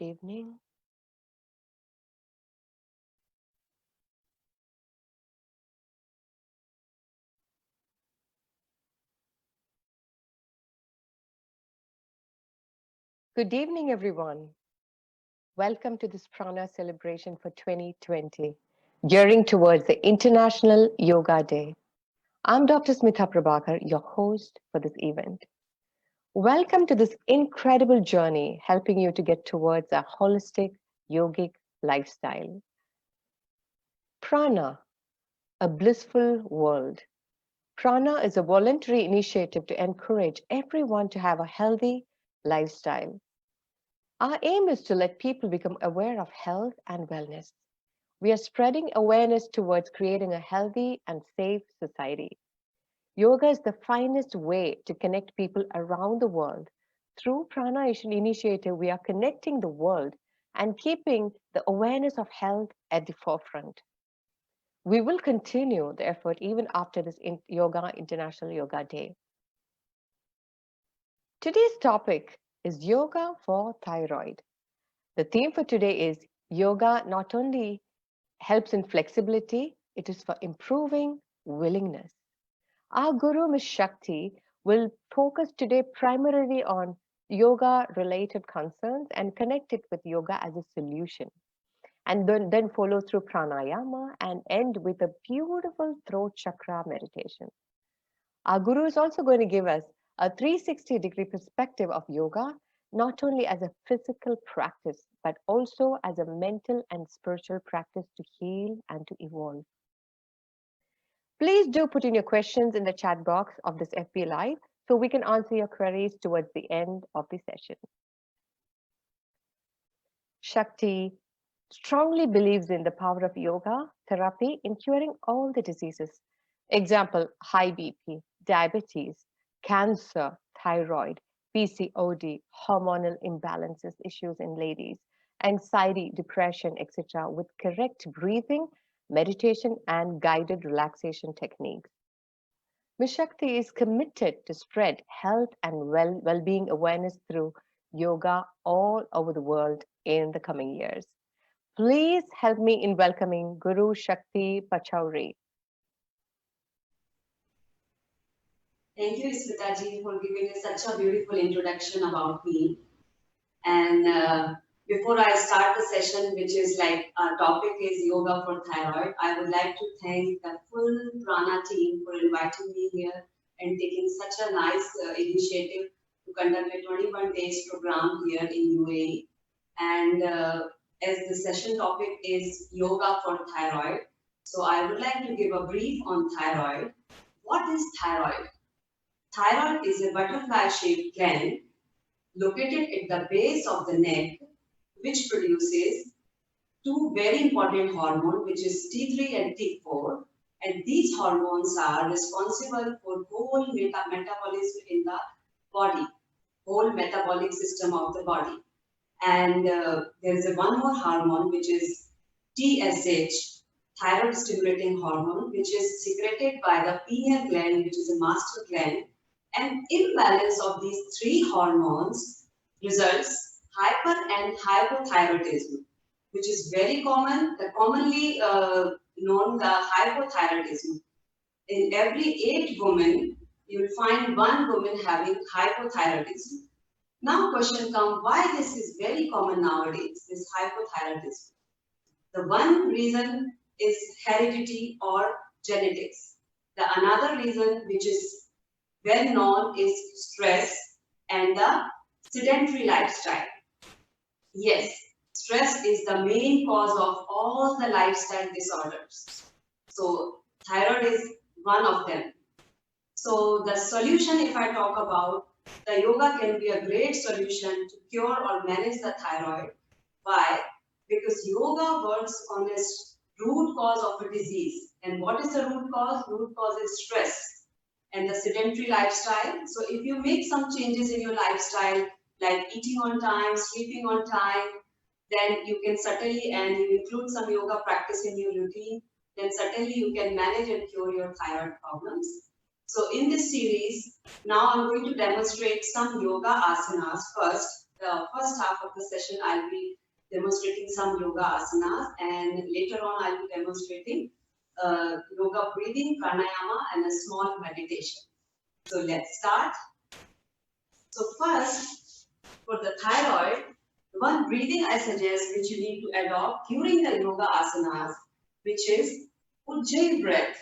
evening. Good evening, everyone. Welcome to this Prana celebration for 2020, gearing towards the International Yoga Day. I'm Dr. Smitha Prabhakar, your host for this event. Welcome to this incredible journey, helping you to get towards a holistic yogic lifestyle. Prana, a blissful world. Prana is a voluntary initiative to encourage everyone to have a healthy lifestyle. Our aim is to let people become aware of health and wellness. We are spreading awareness towards creating a healthy and safe society. Yoga is the finest way to connect people around the world. Through Prana Initiative, we are connecting the world and keeping the awareness of health at the forefront. We will continue the effort even after this International Yoga Day. Today's topic is Yoga for Thyroid. The theme for today is yoga not only helps in flexibility, it is for improving willingness. Our Guru Ms. Shakti will focus today primarily on yoga-related concerns and connect it with yoga as a solution. And then follow through pranayama and end with a beautiful throat chakra meditation. Our Guru is also going to give us a 360-degree perspective of yoga, not only as a physical practice, but also as a mental and spiritual practice to heal and to evolve. Please do put in your questions in the chat box of this FB Live so we can answer your queries towards the end of the session. Shakti strongly believes in the power of yoga therapy in curing all the diseases. Example, high BP, diabetes, cancer, thyroid, PCOD, hormonal imbalances issues in ladies, anxiety, depression, etc. with correct breathing, meditation, and guided relaxation techniques. Ms. Shakti is committed to spread health and well-being awareness through yoga all over the world in the coming years. Please help me in welcoming Guru Shakti Pachauri. Thank you, Smitaji, for giving us such a beautiful introduction about me. And before I start the session, which is like our topic is Yoga for Thyroid, I would like to thank the full Prana team for inviting me here and taking such a nice initiative to conduct a 21 days program here in UAE. And as the session topic is Yoga for Thyroid, so I would like to give a brief on thyroid. What is thyroid? Thyroid is a butterfly-shaped gland located at the base of the neck, which produces two very important hormones, which is T3 and T4. And these hormones are responsible for whole metabolism in the body, whole metabolic system of the body. And there's one more hormone, which is TSH, Thyroid Stimulating Hormone, which is secreted by the pineal gland, which is a master gland. And imbalance of these three hormones results hyper and hypothyroidism, which is very common, the commonly known the hypothyroidism. In every 8 women, you will find 1 woman having hypothyroidism. Now question comes, why this is very common nowadays, this hypothyroidism? The one reason is heredity or genetics. The another reason, which is well known, is stress and the sedentary lifestyle. Yes, stress is the main cause of all the lifestyle disorders. So thyroid is one of them. So the solution, if I talk about, the yoga can be a great solution to cure or manage the thyroid. Why? Because yoga works on the root cause of a disease. And what is the root cause? Root cause is stress and the sedentary lifestyle. So if you make some changes in your lifestyle, like eating on time, sleeping on time, then you can certainly, and you include some yoga practice in your routine, then certainly you can manage and cure your thyroid problems. So in this series, now I'm going to demonstrate some yoga asanas. First, the first half of the session, I'll be demonstrating some yoga asanas, and later on, I'll be demonstrating yoga breathing, pranayama, and a small meditation. So let's start. So first, for the thyroid, one breathing I suggest which you need to adopt during the yoga asanas, which is Ujjayi breath,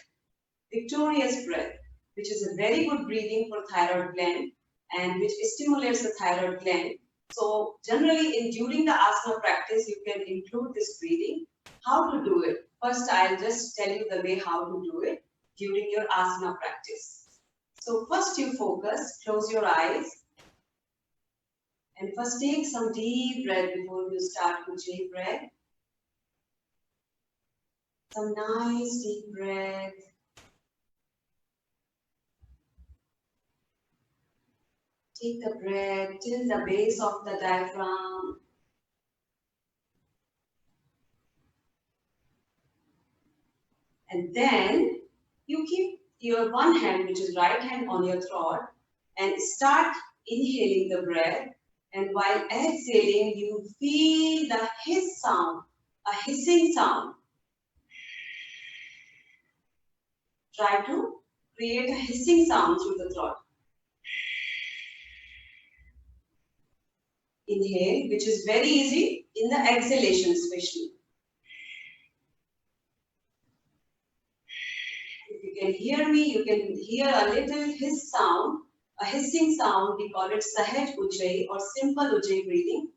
victorious breath, which is a very good breathing for thyroid gland and which stimulates the thyroid gland. So generally during the asana practice, you can include this breathing. How to do it? First, I'll just tell you the way how to do it during your asana practice. So first you focus, close your eyes, and first take some deep breath before you start Ujjayi breath. Some nice deep breath. Take the breath till the base of the diaphragm. And then you keep your one hand, which is right hand, on your throat and start inhaling the breath. And while exhaling, you feel the hiss sound, a hissing sound. Try to create a hissing sound through the throat. Inhale, which is very easy in the exhalation especially. If you can hear me, you can hear a little hiss sound, a hissing sound. We call it Sahaj Ujjayi or simple Ujjayi breathing.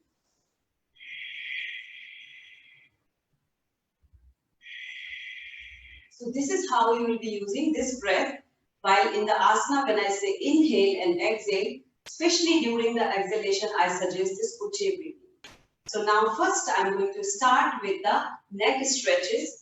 So this is how you will be using this breath while in the asana. When I say inhale and exhale, especially during the exhalation, I suggest this Ujjayi breathing. So now first I'm going to start with the neck stretches.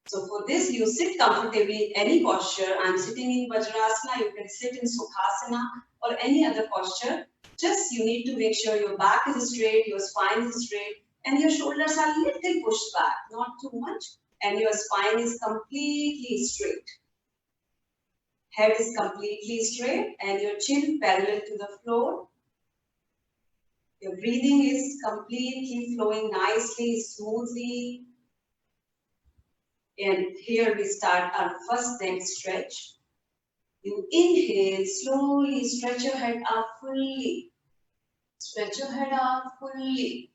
So for this, you sit comfortably in any posture. I'm sitting in Vajrasana, you can sit in Sukhasana or any other posture. Just you need to make sure your back is straight, your spine is straight, and your shoulders are a little pushed back, not too much, and your spine is completely straight. Head is completely straight and your chin parallel to the floor. Your breathing is completely flowing nicely, smoothly. And here we start our first neck stretch. You inhale, slowly stretch your head up fully. Stretch your head up fully.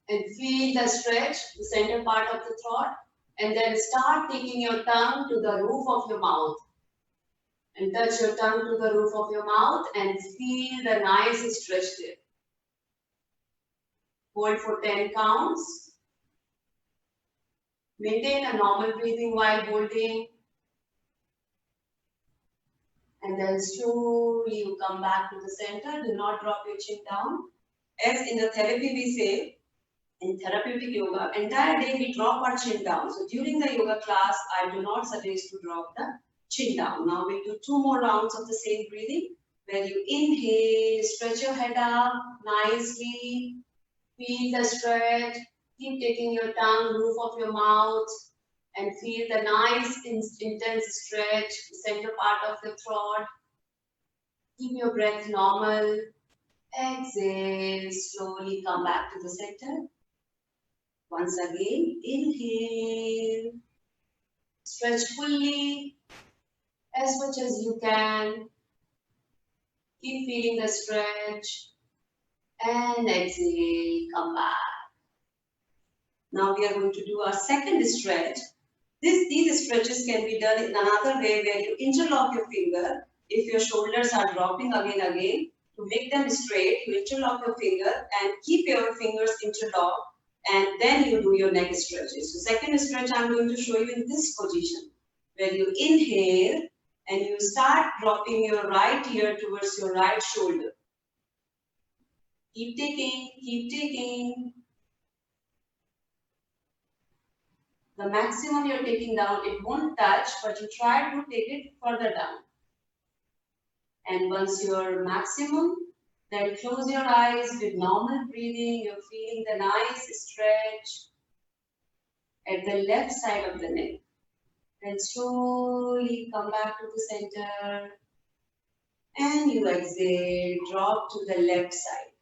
And feel the stretch, the center part of the throat. And then start taking your tongue to the roof of your mouth. And touch your tongue to the roof of your mouth and feel the nice stretch there. Hold for 10 counts. Maintain a normal breathing while holding. And then slowly you come back to the center. Do not drop your chin down. As in the therapy we say, in therapeutic yoga, entire day we drop our chin down. So during the yoga class, I do not suggest to drop the chin down. Now we'll do 2 more rounds of the same breathing, where you inhale, stretch your head up nicely, feel the stretch, keep taking your tongue, roof of your mouth, and feel the nice intense stretch, center part of the throat. Keep your breath normal. Exhale, slowly come back to the center. Once again, inhale, stretch fully, as much as you can. Keep feeling the stretch, and exhale, come back. Now we are going to do our second stretch. These stretches can be done in another way, where you interlock your finger. If your shoulders are dropping again, to make them straight, you interlock your finger and keep your fingers interlocked, and then you do your neck stretches. So second stretch I'm going to show you in this position, where you inhale and you start dropping your right ear towards your right shoulder. Keep taking, keep taking. The maximum you're taking down, it won't touch, but you try to take it further down. And once you're maximum, then close your eyes with normal breathing. You're feeling the nice stretch at the left side of the neck. Then slowly come back to the center. And you exhale, drop to the left side.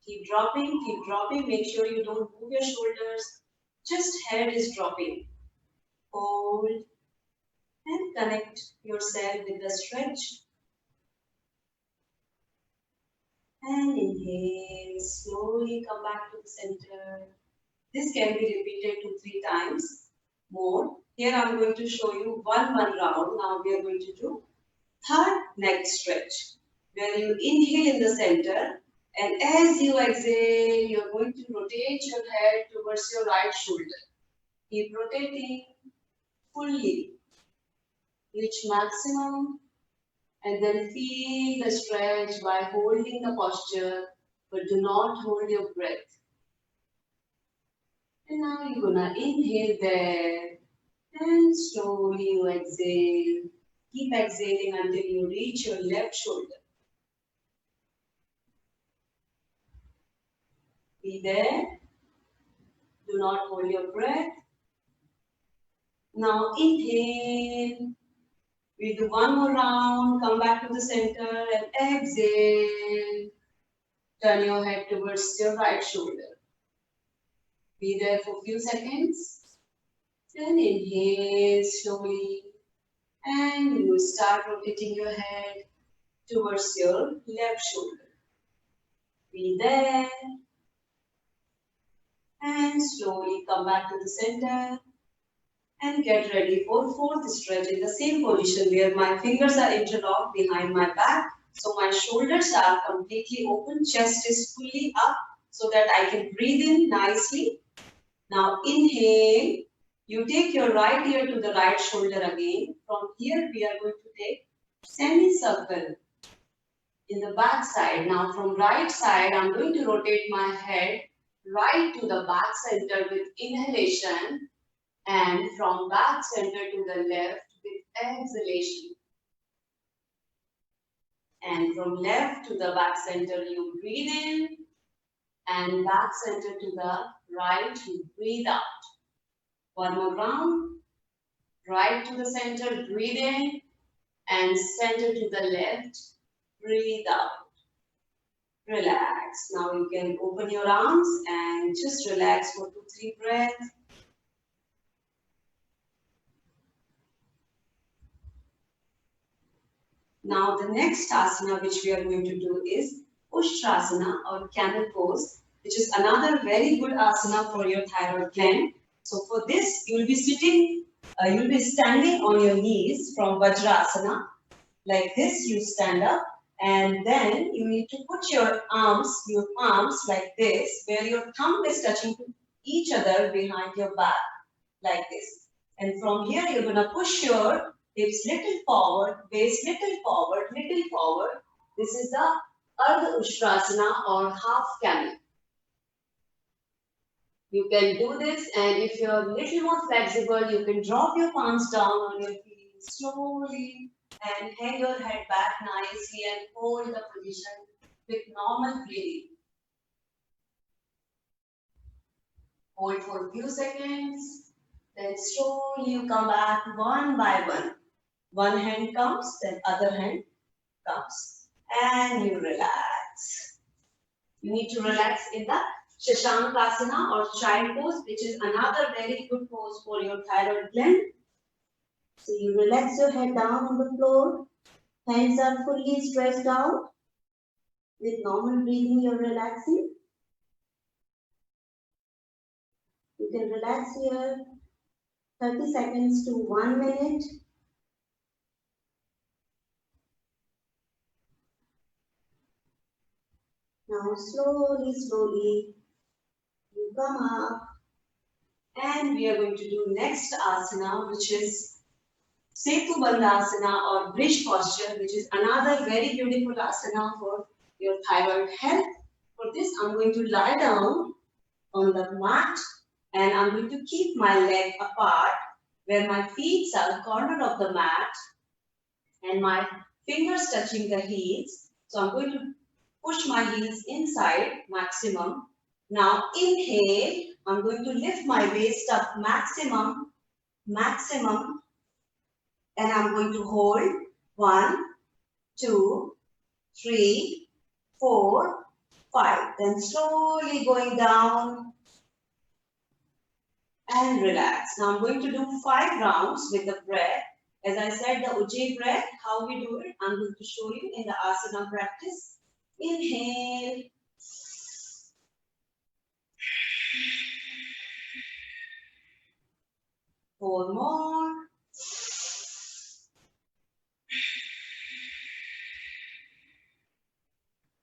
Keep dropping. Make sure you don't move your shoulders. Just head is dropping. Hold and connect yourself with the stretch. And inhale, slowly come back to the center. This can be repeated 2-3 times more. Here I'm going to show you one round. Now we are going to do third neck stretch, where you inhale in the center, and as you exhale, you're going to rotate your head towards your right shoulder. Keep rotating fully, reach maximum, and then feel the stretch by holding the posture, but do not hold your breath. And now you're gonna inhale there, and slowly you exhale. Keep exhaling until you reach your left shoulder. Be there. Do not hold your breath. Now inhale. We do one more round. Come back to the center and exhale. Turn your head towards your right shoulder. Be there for a few seconds. Then inhale slowly. And you start rotating your head towards your left shoulder. Be there. And slowly come back to the center. And get ready for fourth stretch in the same position where my fingers are interlocked behind my back. So my shoulders are completely open, chest is fully up so that I can breathe in nicely. Now inhale, you take your right ear to the right shoulder again. From here we are going to take semicircle in the back side. Now from right side, I'm going to rotate my head right to the back center with inhalation. And from back center to the left with exhalation. And from left to the back center, you breathe in. And back center to the right, you breathe out. One more round. Right to the center, breathe in. And center to the left, breathe out. Relax. Now you can open your arms and just relax for 2-3 breaths. Now the next asana which we are going to do is Ushtrasana or camel pose, which is another very good asana for your thyroid gland. So for this, you will be standing on your knees from Vajrasana. Like this, you stand up, and then you need to put your palms like this, where your thumb is touching to each other behind your back, like this. And from here, you're gonna push your hips little forward, waist little forward, little forward. This is the Ardha Ushtrasana or half camel. You can do this, and if you're a little more flexible, you can drop your palms down on your feet slowly and hang your head back nicely and hold the position with normal breathing. Hold for a few seconds, then slowly you come back one by one. One hand comes, then other hand comes. And you relax. You need to relax in the Shashankasana or child pose, which is another very good pose for your thyroid gland. So you relax your head down on the floor. Hands are fully stretched out. With normal breathing, you're relaxing. You can relax here 30 seconds to 1 minute. Now slowly, you come up. And we are going to do next asana, which is Setu Bandhasana or bridge posture, which is another very beautiful asana for your thyroid health. For this, I'm going to lie down on the mat and I'm going to keep my leg apart where my feet are corner of the mat and my fingers touching the heels. So I'm going to push my heels inside maximum. Now inhale, I'm going to lift my waist up maximum, and I'm going to hold 1, 2, 3, 4, 5. Then slowly going down and relax. Now I'm going to do 5 rounds with the breath. As I said, the Ujjayi breath, how we do it, I'm going to show you in the asana practice. Inhale. 4 more.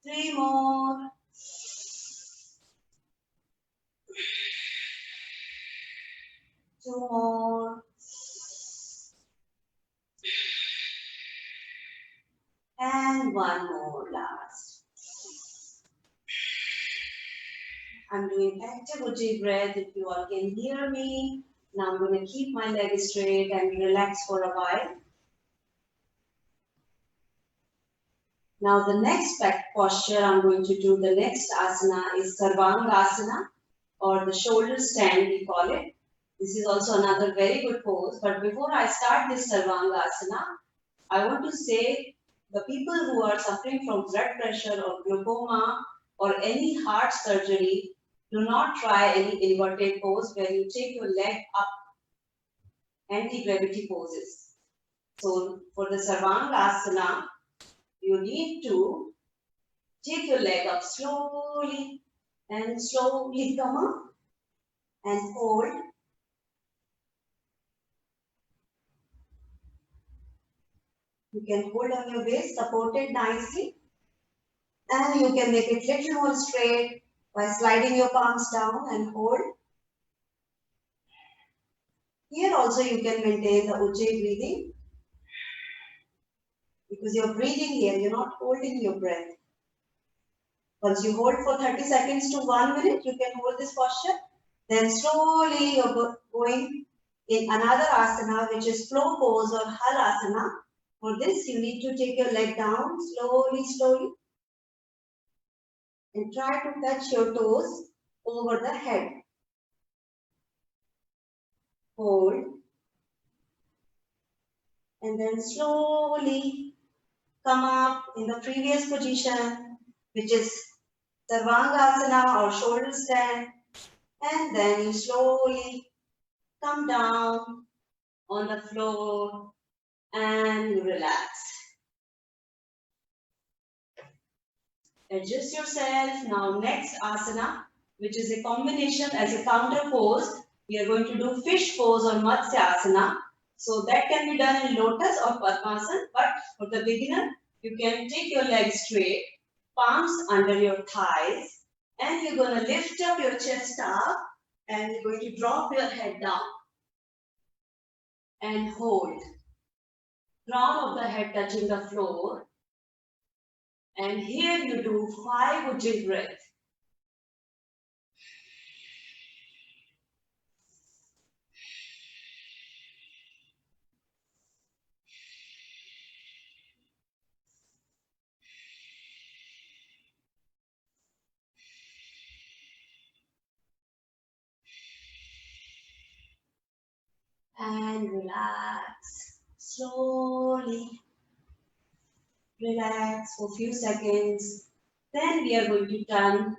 3 more. 2 more. And 1 more last. I'm doing active Ujjayi breath if you all can hear me. Now I'm going to keep my leg straight and relax for a while. Now the next posture I'm going to do, the next asana is Sarvangasana or the shoulder stand we call it. This is also another very good pose. But before I start this Sarvangasana, I want to say the people who are suffering from blood pressure or glaucoma or any heart surgery, do not try any inverted pose where you take your leg up, anti-gravity poses. So for the Sarvangasana, you need to take your leg up slowly and slowly come up and hold. You can hold on your waist, supported nicely. And you can make it little more straight by sliding your palms down and hold. Here also you can maintain the Ujjayi breathing. Because you're breathing here, you're not holding your breath. Once you hold for 30 seconds to 1 minute, you can hold this posture. Then slowly you're going in another asana, which is flow pose or halasana. For this, you need to take your leg down slowly, slowly. And try to touch your toes over the head. Hold. And then slowly come up in the previous position, which is Sarvangasana or shoulder stand. And then you slowly come down on the floor and relax. Adjust yourself. Now next asana, which is a combination as a counter pose. We are going to do fish pose or Matsya asana. So that can be done in lotus or Padmasana. But for the beginner, you can take your legs straight, palms under your thighs, and you're going to lift up your chest up and you're going to drop your head down and hold. Crown of the head touching the floor. And here you do 5 Ujjayi breaths. And relax. Slowly relax for a few seconds. Then we are going to turn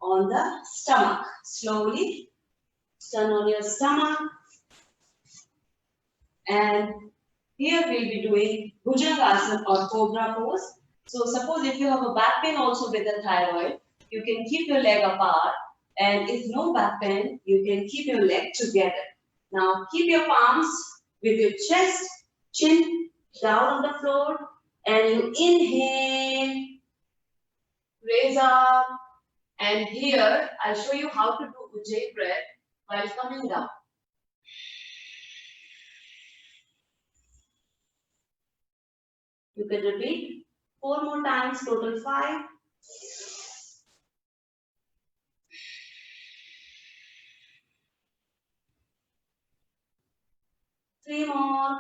on the stomach. Slowly turn on your stomach. And here we'll be doing Bhujangasana or Cobra pose. So suppose if you have a back pain also with the thyroid, you can keep your leg apart. And if no back pain, you can keep your leg together. Now keep your palms with your chest, chin down on the floor. And you inhale, raise up. And here I'll show you how to do Ujjayi breath while coming down. You can repeat 4 more times, total 5. 3 more.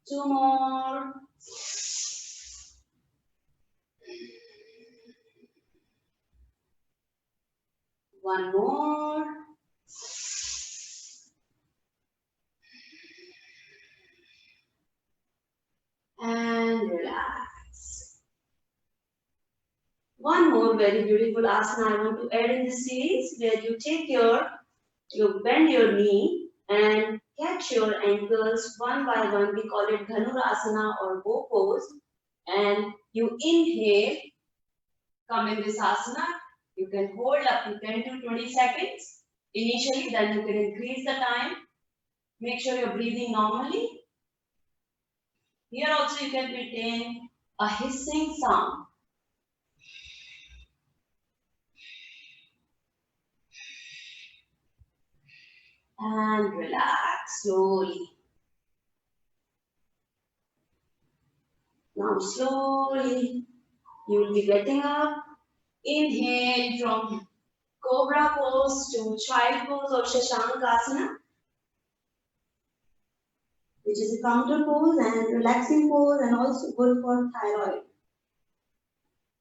2 more. One more. And relax. One more very beautiful asana I want to add in this series, where you take you bend your knee and catch your ankles one by one. We call it Dhanurasana or bow pose. And you inhale, come in this asana. You can hold up to 10 to 20 seconds initially, then you can increase the time. Make sure you're breathing normally. Here also you can retain a hissing sound. And relax slowly. Now slowly you will be getting up. Inhale from Cobra pose to child pose or Shashankasana, which is a counter pose and relaxing pose and also good for thyroid.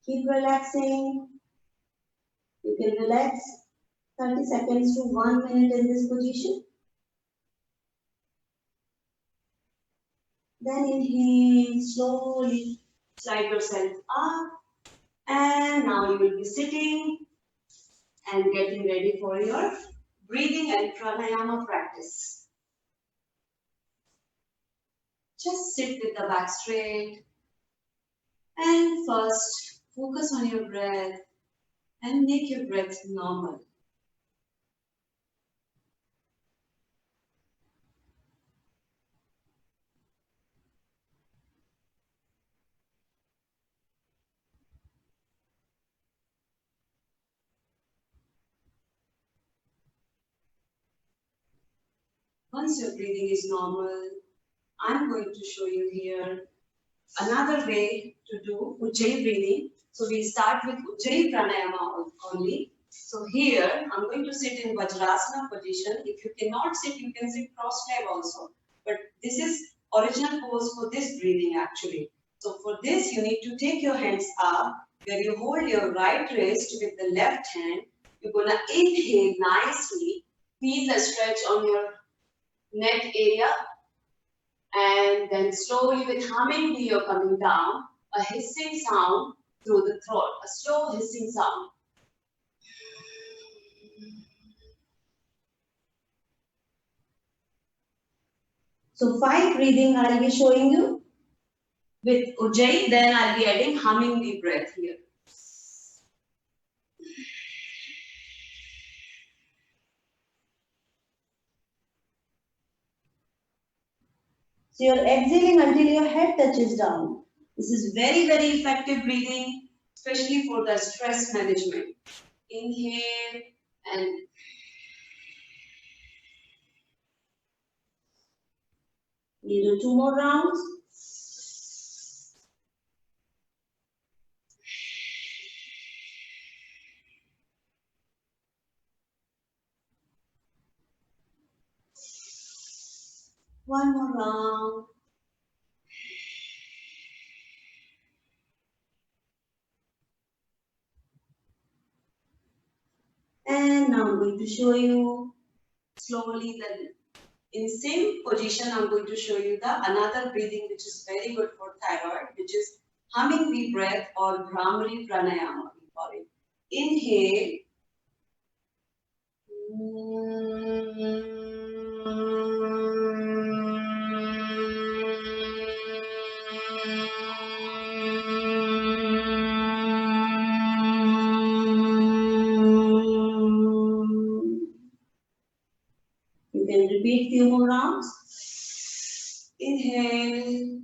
Keep relaxing. You can relax 30 seconds to 1 minute in this position. Then inhale, slowly slide yourself up, and now you will be sitting and getting ready for your breathing and pranayama practice. Just sit with the back straight and first focus on your breath and make your breath normal. Once your breathing is normal, I'm going to show you here another way to do Ujjayi breathing. So we start with Ujjayi Pranayama only. So here I'm going to sit in Vajrasana position. If you cannot sit, you can sit cross-legged also. But this is original pose for this breathing actually. So for this you need to take your hands up, where you hold your right wrist with the left hand. You're gonna inhale nicely, feel the stretch on your neck area, and then slowly with humming you're coming down, a hissing sound through the throat, a slow hissing sound. So 5 breathing I'll be showing you with Ujjayi, then I'll be adding humming the breath here. So you're exhaling until your head touches down. This is very, very effective breathing, especially for the stress management. Inhale and we do 2 more rounds. One more round. And now I'm going to show you slowly that in same position I'm going to show you the another breathing which is very good for thyroid, which is humming the breath or Brahmari Pranayama we call it. Inhale. You can repeat few more rounds. Inhale.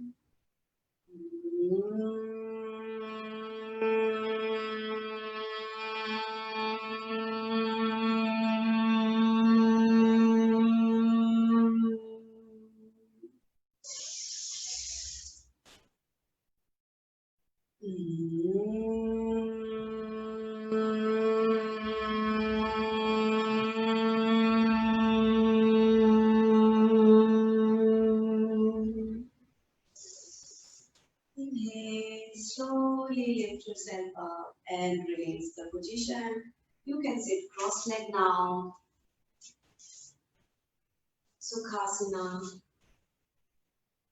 Inhale, slowly lift yourself up and release the position. You can sit cross-legged now, Sukhasana,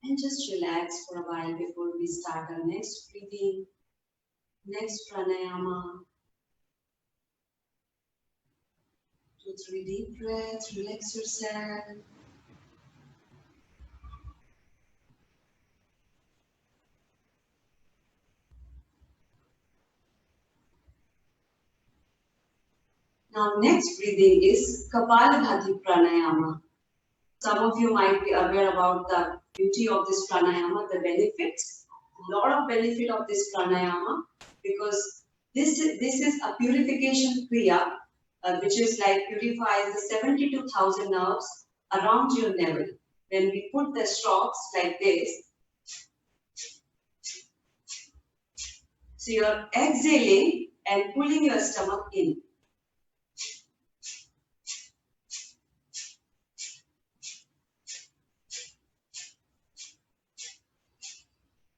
and just relax for a while before we start our next breathing, next pranayama. 2-3 deep breaths, relax yourself. Now next breathing is Kapalabhati Pranayama. Some of you might be aware about the beauty of this pranayama, the benefits. A lot of benefit of this pranayama because this is a purification kriya, which is like purifies the 72,000 nerves around your navel. When we put the strokes like this, so you're exhaling and pulling your stomach in.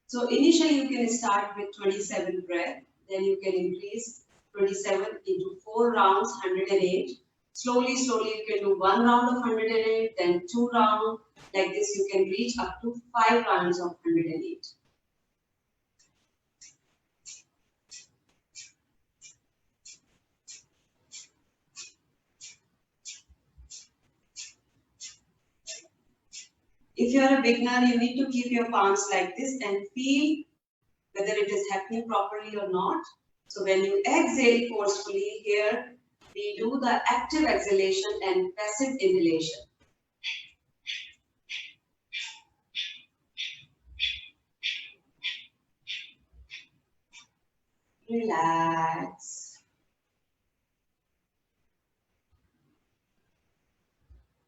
So initially you can start with 27 breath, then you can increase 27 into 4 rounds, 108. Slowly you can do 1 round of 108, then 2 rounds. Like this you can reach up to 5 rounds of 108. If you are a beginner, you need to keep your palms like this and feel whether it is happening properly or not. So when you exhale forcefully here, we do the active exhalation and passive inhalation. Relax.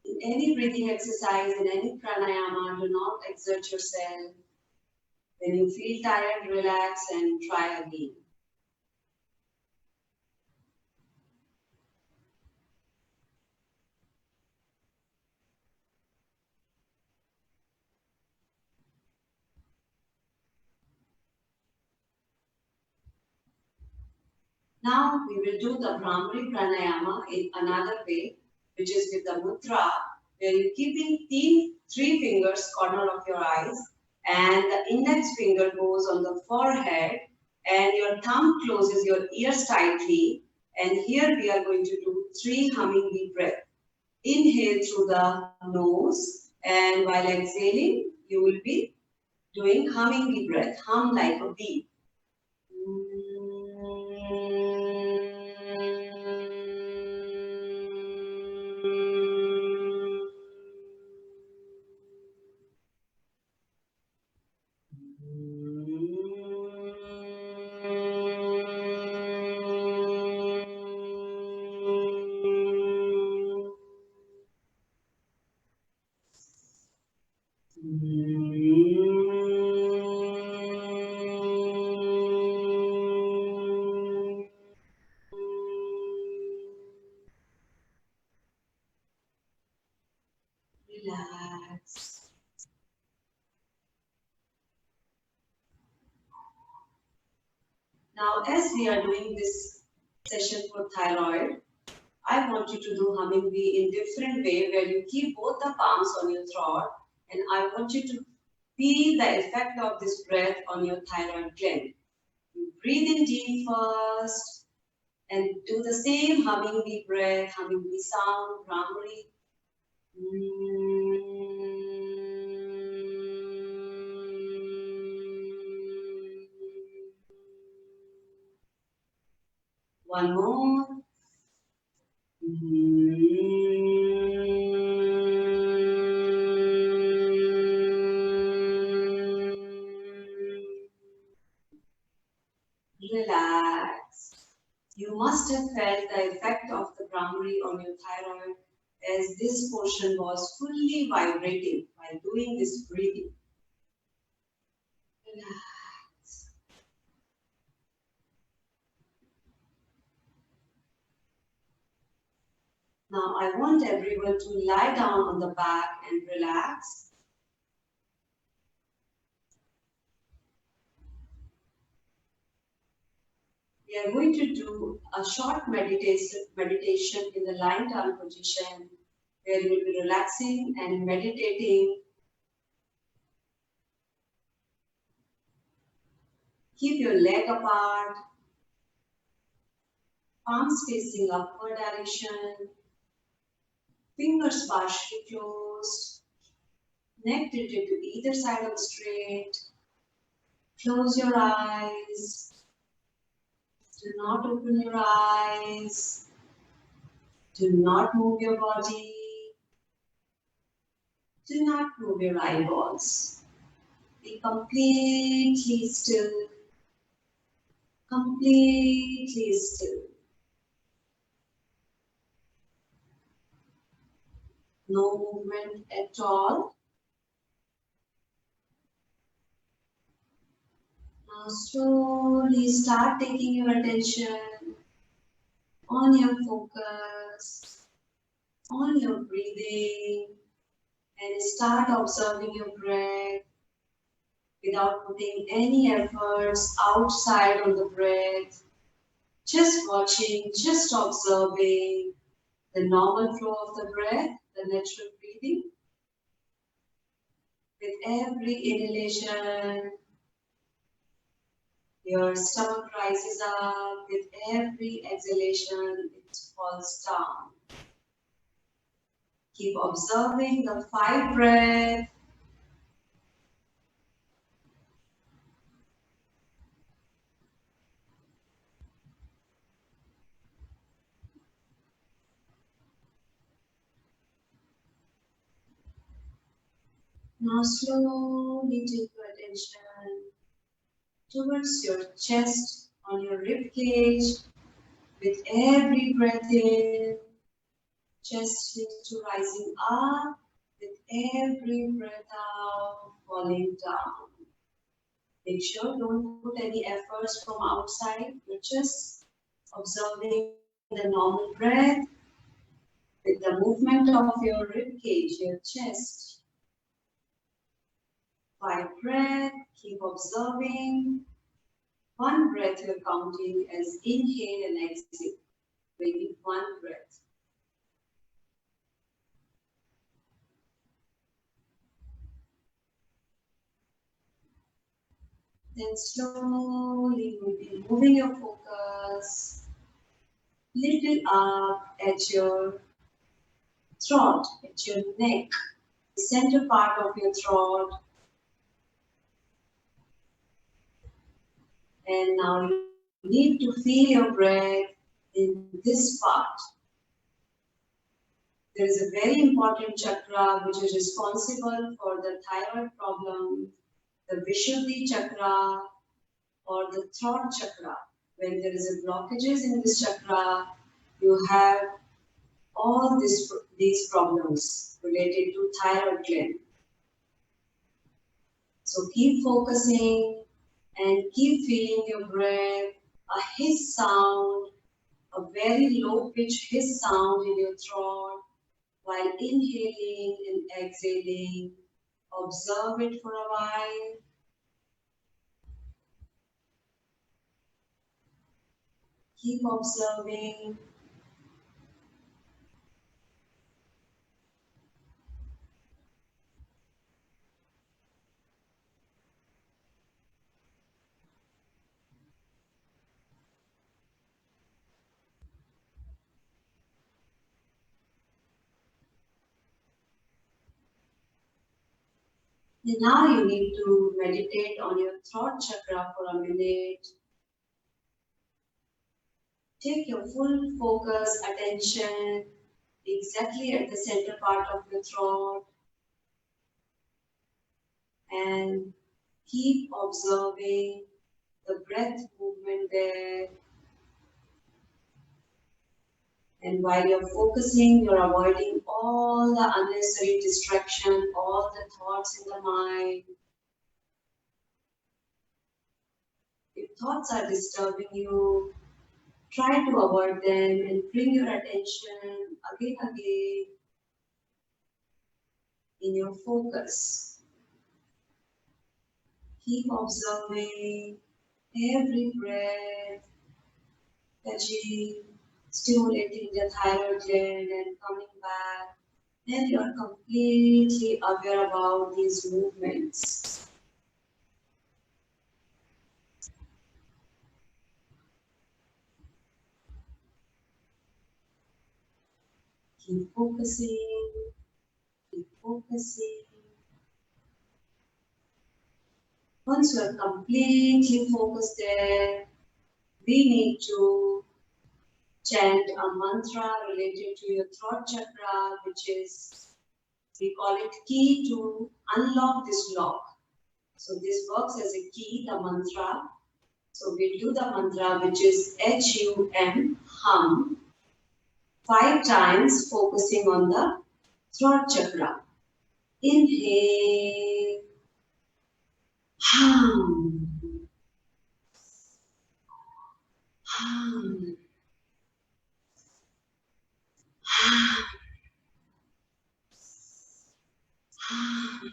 In any breathing exercise, in any pranayama, do not exert yourself. When you feel tired, relax and try again. Now we will do the Brahmari Pranayama in another way, which is with the mudra, where you're keeping three fingers corner of your eyes, and the index finger goes on the forehead, and your thumb closes your ears tightly. And here we are going to do 3 humming deep breath. Inhale through the nose, and while exhaling, you will be doing humming deep breath. Hum like a bee. Relax. Now, as we are doing this session for thyroid, I want you to do humming bee in different way where you keep both the palms on your throat, and I want you to feel the effect of this breath on your thyroid gland. You breathe in deep first and do the same humming bee breath, humming bee sound, Brahmari. One more. Relax. You must have felt the effect of the Brahmari on your thyroid as this portion was fully vibrating while doing this breathing. Relax. Now I want everyone to lie down on the back and relax. We are going to do a short meditation in the lying down position where you will be relaxing and meditating. Keep your leg apart, palms facing upward direction, fingers partially closed, neck tilted to either side of straight. Close your eyes. Do not open your eyes. Do not move your body. Do not move your eyeballs. Be completely still. Completely still. No movement at all. Now slowly start taking your attention on your focus, on your breathing, and start observing your breath without putting any efforts outside on the breath. Just watching, just observing the normal flow of the breath, the natural breathing. With every inhalation, your stomach rises up. With every exhalation, it falls down. Keep observing the 5 breaths. Now slowly take your attention towards your chest on your rib cage. With every breath in, chest needs to rising up. With every breath out, falling down. Make sure don't put any efforts from outside. You're just observing the normal breath with the movement of your rib cage, your chest. 5 breaths, keep observing. 1 breath you're counting as inhale and exhale. Maybe 1 breath. Then slowly maybe moving your focus little up at your throat, at your neck, the center part of your throat. And now you need to feel your breath in this part. There is a very important chakra which is responsible for the thyroid problem, the Vishuddhi chakra or the throat chakra. When there is a blockages in this chakra, you have all these problems related to thyroid gland. So keep focusing and keep feeling your breath, a hiss sound, a very low pitch hiss sound in your throat while inhaling and exhaling. Observe it for a while. Keep observing. And now you need to meditate on your throat chakra for a minute. Take your full focus, attention exactly at the center part of your throat and keep observing the breath movement there. And while you're focusing, you're avoiding all the unnecessary distraction, all the thoughts in the mind. If thoughts are disturbing you, try to avoid them and bring your attention again in your focus. Keep observing every breath. Touching, stimulating the thyroid gland and coming back. Then you are completely aware about these movements. Keep focusing, keep focusing. Once you are completely focused there, we need to chant a mantra related to your throat chakra, which is, we call it key to unlock this lock. So this works as a key, the mantra. So we do the mantra, which is HUM, hum, 5 times, focusing on the throat chakra. Inhale, hum, hum, hum, hum,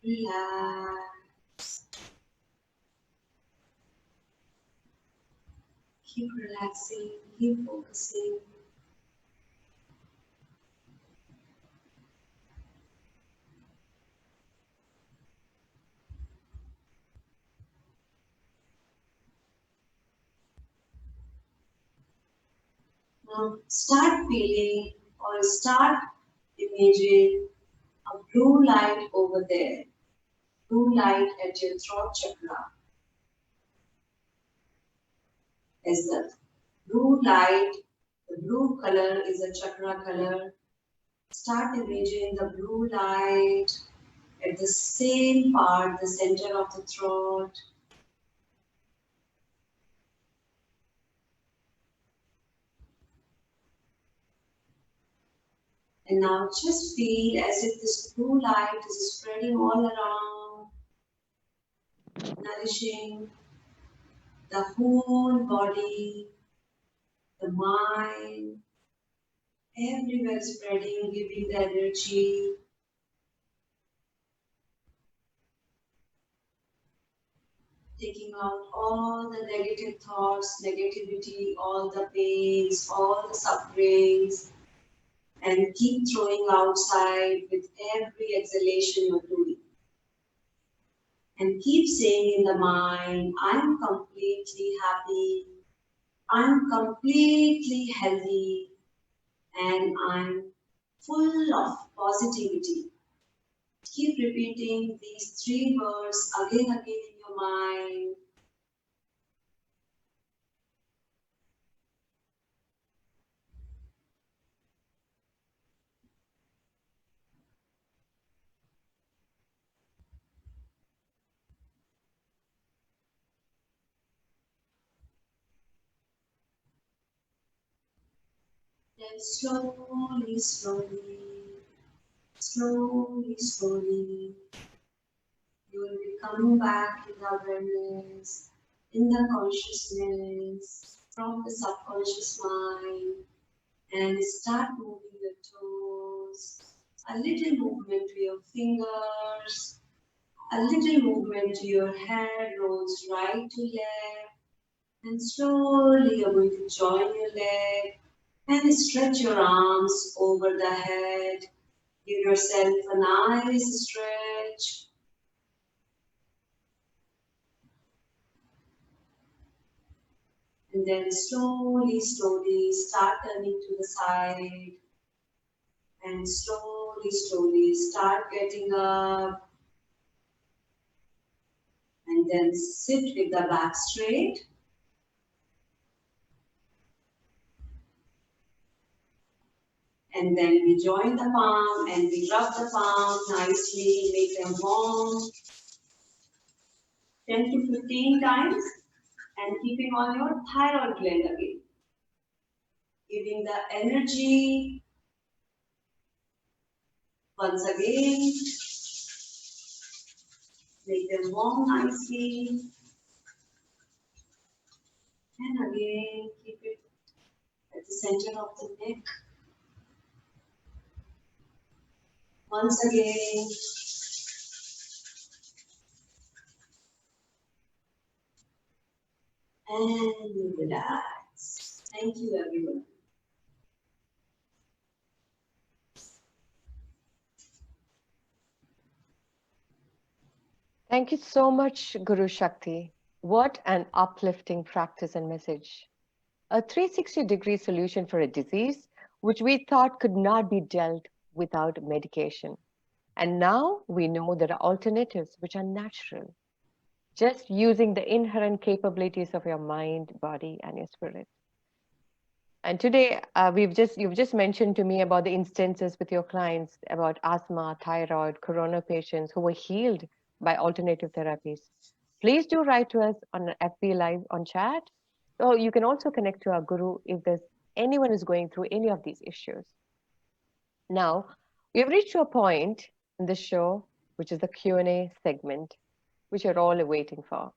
relax. Keep relaxing, keep focusing. Now start feeling or start imaging a blue light over there. Blue light at your throat chakra. As the blue light, the blue color is a chakra color. Start imagining the blue light at the same part, the center of the throat. And now just feel as if this blue light is spreading all around, nourishing the whole body, the mind, everywhere spreading, giving the energy. Taking out all the negative thoughts, negativity, all the pains, all the sufferings, and keep throwing outside with every exhalation you're doing. And keep saying in the mind, I'm completely happy, I'm completely healthy, and I'm full of positivity. Keep repeating these 3 words again and again in your mind. Then slowly, slowly, slowly, slowly, you will be coming back in the awareness, in the consciousness, from the subconscious mind, and start moving your toes, a little movement to your fingers, a little movement to your head, rolls right to left, and slowly you're going to join your leg and stretch your arms over the head. Give yourself a nice stretch. And then slowly, slowly start turning to the side. And slowly, slowly start getting up. And then sit with the back straight. And then we join the palm and we rub the palm nicely, make them warm. 10 to 15 times. And keeping on your thyroid gland again. Giving the energy once again. Make them warm nicely. And again, keep it at the center of the neck. Once again. and relax. Thank you, everyone. Thank you so much, Guru Shakti. What an uplifting practice and message. A 360-degree solution for a disease which we thought could not be dealt without medication. And now we know there are alternatives which are natural, just using the inherent capabilities of your mind, body, and your spirit. And today, you've just mentioned to me about the instances with your clients about asthma, thyroid, corona patients who were healed by alternative therapies. Please do write to us on FB Live on chat. So you can also connect to our guru if there's anyone is going through any of these issues. Now, we have reached to a point in the show, which is the Q&A segment, which you're all waiting for.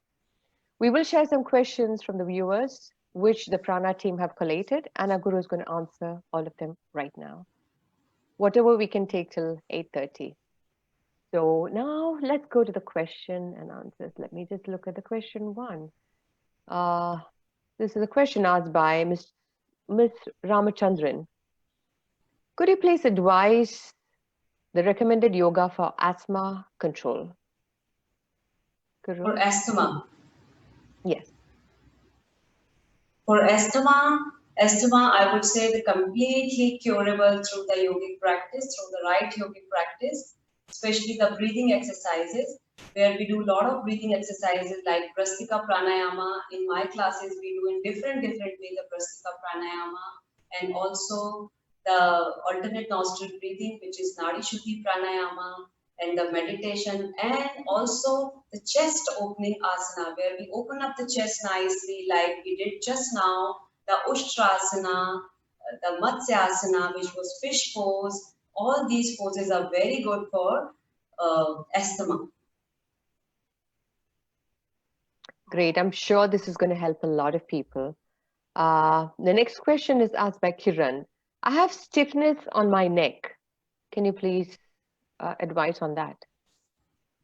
We will share some questions from the viewers, which the Prana team have collated, and our guru is going to answer all of them right now. Whatever we can take till 8:30. So now let's go to the question and answers. Let me just look at the question one. This is a question asked by Miss Ramachandran. Could you please advise the recommended yoga for asthma control? Guru? For asthma. Yes. For asthma, I would say the completely curable through the yogic practice, through the right yogic practice, especially the breathing exercises, where we do a lot of breathing exercises like Brastika Pranayama. In my classes, we do in different way the Brastika Pranayama, and also the alternate nostril breathing, which is Nadi Shuddhi Pranayama, and the meditation, and also the chest opening asana, where we open up the chest nicely, like we did just now, the Ushtrasana, the Matsyasana, which was fish pose. All these poses are very good for asthma. Great. I'm sure this is going to help a lot of people. The next question is asked by Kiran. I have stiffness on my neck. Can you please advise on that?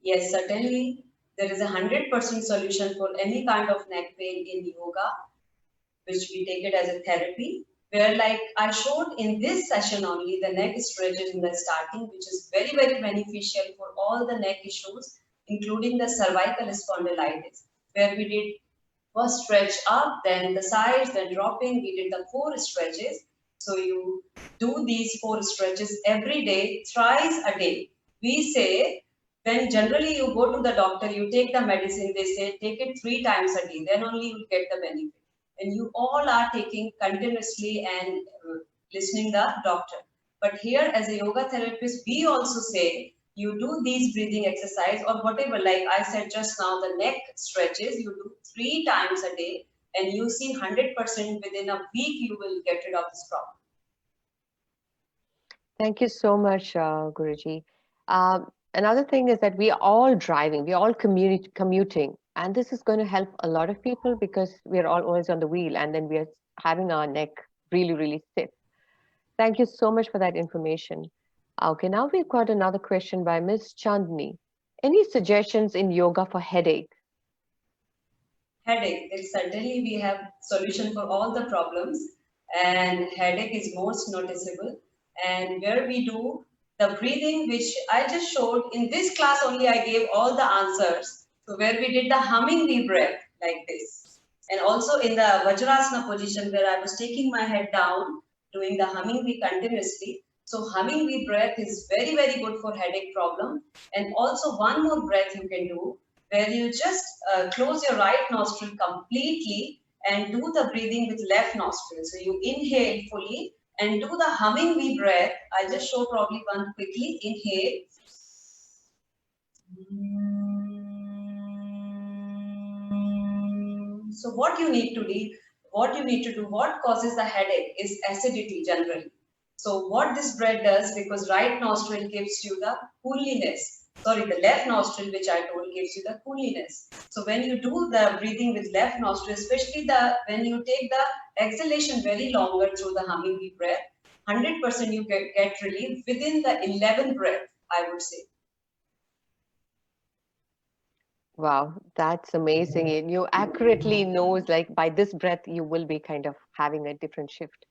Yes, certainly. There is 100% solution for any kind of neck pain in yoga, which we take it as a therapy. Where, like I showed in this session only, the neck stretches in the starting, which is very, very beneficial for all the neck issues, including the cervical spondylitis, where we did first stretch up, then the sides, then dropping. We did the 4 stretches. So you do these 4 stretches every day, thrice a day. We say, when generally you go to the doctor, you take the medicine, they say take it 3 times a day, then only you get the benefit. And you all are taking continuously and listening the doctor. But here as a yoga therapist, we also say you do these breathing exercise or whatever, like I said just now, the neck stretches, you do 3 times a day, and you see 100% within a week you will get rid of this problem. Thank you so much, Guruji. Another thing is that we are all driving, we are all commuting, and this is going to help a lot of people because we are all always on the wheel and then we are having our neck really, really stiff. Thank you so much for that information. Okay, now we've got another question by Ms. Chandni. Any suggestions in yoga for headache? Headache, certainly we have solution for all the problems, and headache is most noticeable. And where we do the breathing, which I just showed in this class only, I gave all the answers. So where we did the humming V breath like this, and also in the Vajrasana position where I was taking my head down, doing the humming V continuously. So humming V breath is very, very good for headache problem. And also one more breath you can do, where you just close your right nostril completely and do the breathing with left nostril. So you inhale fully and do the humming V breath. I'll just show probably one quickly. Inhale. So what you need to do, what causes the headache is acidity generally. So what this breath does, because right nostril gives you the cooliness. Sorry, the left nostril, which I told, gives you the cooliness. So when you do the breathing with left nostril, especially when you take the exhalation very longer through the humming V breath, 100% you get relief within the 11th breath, I would say. Wow, that's amazing. And you accurately knows like by this breath you will be kind of having a different shift.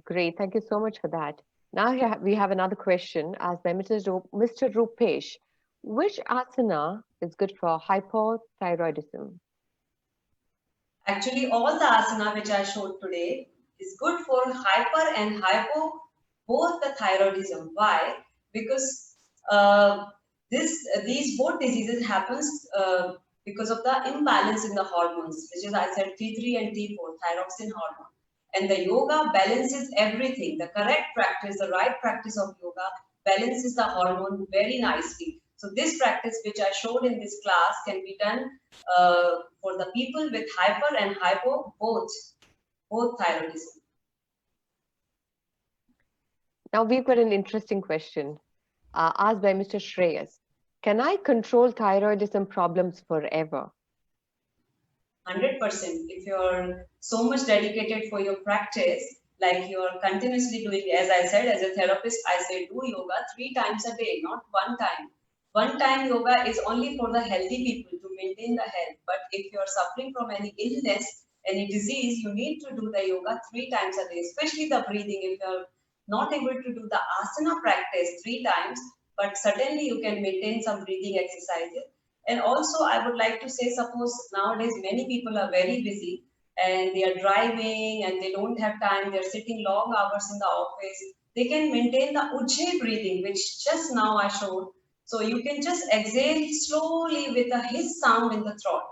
Great. Thank you so much for that. Now we have another question asked by Mr. Rupesh. Which asana is good for hypothyroidism? Actually, all the asana which I showed today is good for hyper and hypo, both the thyroidism. Why? Because these both diseases happens because of the imbalance in the hormones, which is I said T3 and T4, thyroxine hormone. And the yoga balances everything. The correct practice, the right practice of yoga balances the hormone very nicely. So this practice which I showed in this class can be done for the people with hyper and hypo, both thyroidism. Now we've got an interesting question asked by Mr. Shreyas. Can I control thyroidism problems forever? 100%. If you're so much dedicated for your practice, like you're continuously doing, as I said, as a therapist, I say do yoga 3 times a day, not one time. One time yoga is only for the healthy people to maintain the health. But if you're suffering from any illness, any disease, you need to do the yoga 3 times a day, especially the breathing. If you're not able to do the asana practice 3 times, but certainly you can maintain some breathing exercises. And also, I would like to say, suppose nowadays many people are very busy and they are driving and they don't have time, they're sitting long hours in the office. They can maintain the Ujjayi breathing, which just now I showed. So you can just exhale slowly with a hiss sound in the throat.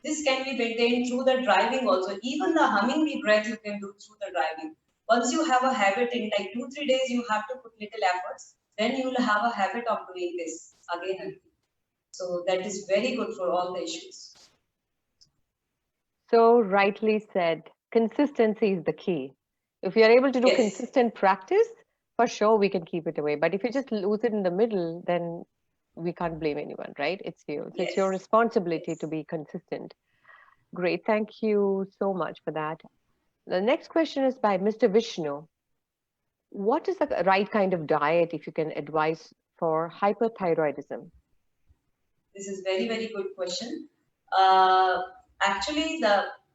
This can be maintained through the driving also. Even the humming bee breath you can do through the driving. Once you have a habit in like 2-3 days, you have to put little efforts. Then you will have a habit of doing this again and again. So that is very good for all the issues. So rightly said, consistency is the key. If you're able to do Yes, consistent practice, for sure we can keep it away. But if you just lose it in the middle, then we can't blame anyone, right? It's you. So it's your yes, responsibility to yes. be consistent. Great. Thank you so much for that. The next question is by Mr. Vishnu. What is the right kind of diet if you can advise for hyperthyroidism? This is very, very good question. Uh, Actually,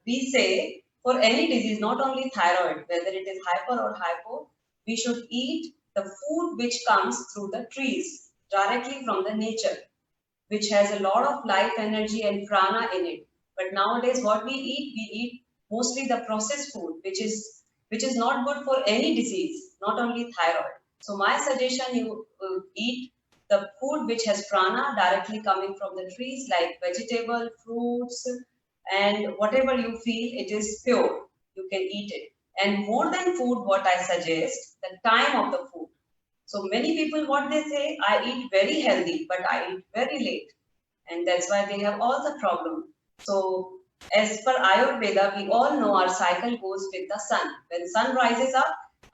we say for any disease, not only thyroid, whether it is hyper or hypo, we should eat the food which comes through the trees directly from the nature, which has a lot of life energy and prana in it. But nowadays, what we eat mostly the processed food, which is not good for any disease, not only thyroid. So my suggestion, you eat the food which has prana directly coming from the trees, like vegetable, fruits, and whatever you feel it is pure, you can eat it. And more than food, what I suggest, the time of the food. So many people, what they say, I eat very healthy, but I eat very late. And that's why they have all the problem. So as per Ayurveda, we all know our cycle goes with the sun. When sun rises up,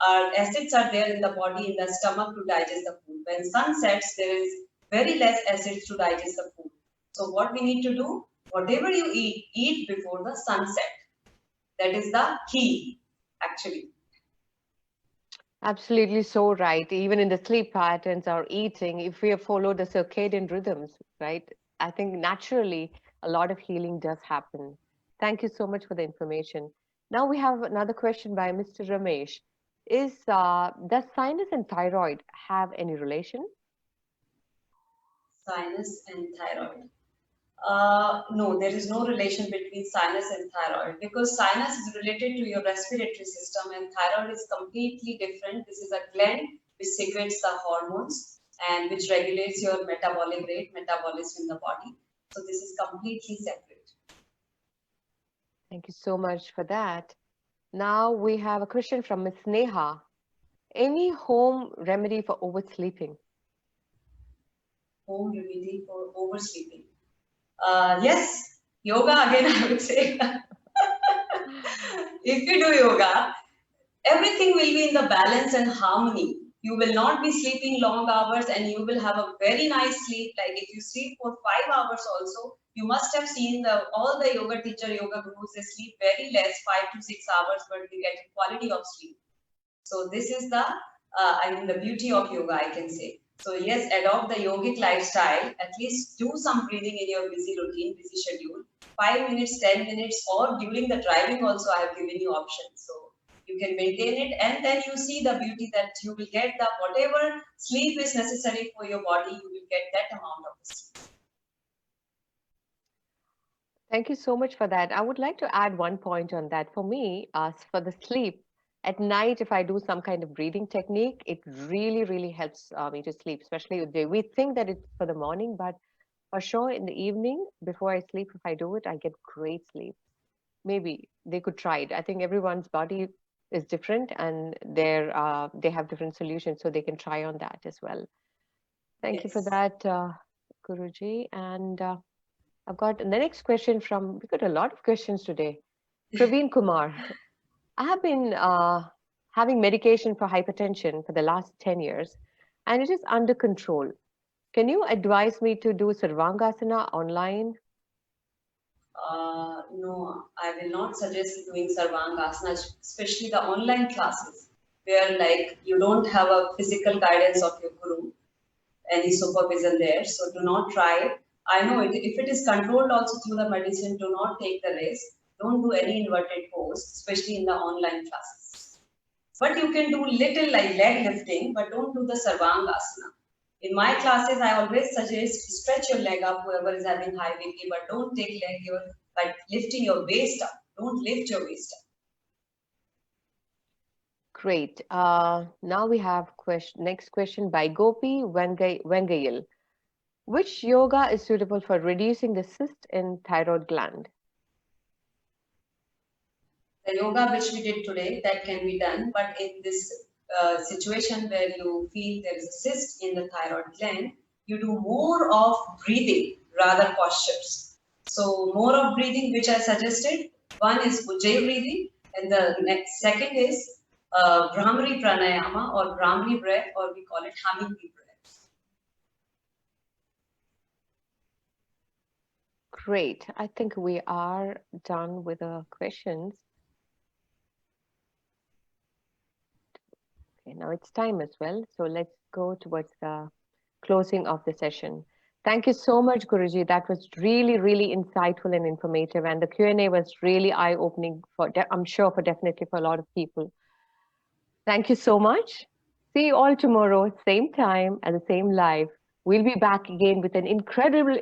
our acids are there in the body, in the stomach to digest the food. When sun sets, there is very less acids to digest the food. So what we need to do, whatever you eat, eat before the sunset. That is the key, actually. Absolutely so right. Even in the sleep patterns or eating, if we follow the circadian rhythms, right? I think naturally a lot of healing does happen. Thank you so much for the information. Now we have another question by Mr. Ramesh. Does sinus and thyroid have any relation? Sinus and thyroid. No, there is no relation between sinus and thyroid because sinus is related to your respiratory system and thyroid is completely different. This is a gland which secretes the hormones and which regulates your metabolic rate, metabolism in the body. So this is completely separate. Thank you so much for that. Now we have a question from Ms. Neha. Any home remedy for oversleeping? Home remedy for oversleeping. Yes, yoga again, I would say. If you do yoga, everything will be in the balance and harmony. You will not be sleeping long hours and you will have a very nice sleep. Like if you sleep for 5 hours also, you must have seen all the yoga teacher, yoga gurus, they sleep very less, 5 to 6 hours, but they get quality of sleep. So this is the, I mean, the beauty of yoga, I can say. So yes, adopt the yogic lifestyle. At least do some breathing in your busy routine, busy schedule. 5 minutes, 10 minutes, or during the driving also I have given you options. So you can maintain it, and then you see the beauty that you will get the whatever sleep is necessary for your body. You will get that amount of sleep. Thank you so much for that. I would like to add one point on that. For me, for the sleep, at night, if I do some kind of breathing technique, it really, really helps me to sleep, especially the day. We think that it's for the morning, but for sure in the evening, before I sleep, if I do it, I get great sleep. Maybe they could try it. I think everyone's body is different and they have different solutions, so they can try on that as well. Thank you for Yes. that, Guruji. And I've got the next question we got a lot of questions today. Praveen Kumar, I have been having medication for hypertension for the last 10 years, and it is under control. Can you advise me to do Sarvangasana online? No, I will not suggest doing Sarvangasana, especially the online classes where like you don't have a physical guidance of your guru, any supervision there. So do not try it. I know it, if it is controlled also through the medicine, do not take the risk. Don't do any inverted pose, especially in the online classes. But you can do little like leg lifting, but don't do the Sarvangasana. In my classes, I always suggest stretch your leg up, whoever is having high BP, but don't take leg your by lifting your waist up. Don't lift your waist up. Great. Now we have next question by Gopi Wengayil. Which yoga is suitable for reducing the cyst in thyroid gland? The yoga which we did today, that can be done, but in this situation where you feel there is a cyst in the thyroid gland, you do more of breathing rather postures. So more of breathing, which I suggested. One is Ujjayi breathing, and the next second is Brahmari Pranayama or Brahmari breath, or we call it hummingbee breath. Great. I think we are done with the questions. Okay, now it's time as well. So let's go towards the closing of the session. Thank you so much, Guruji. That was really, really insightful and informative. And the Q&A was really eye-opening I'm sure definitely for a lot of people. Thank you so much. See you all tomorrow, same time at the same live. We'll be back again with an incredible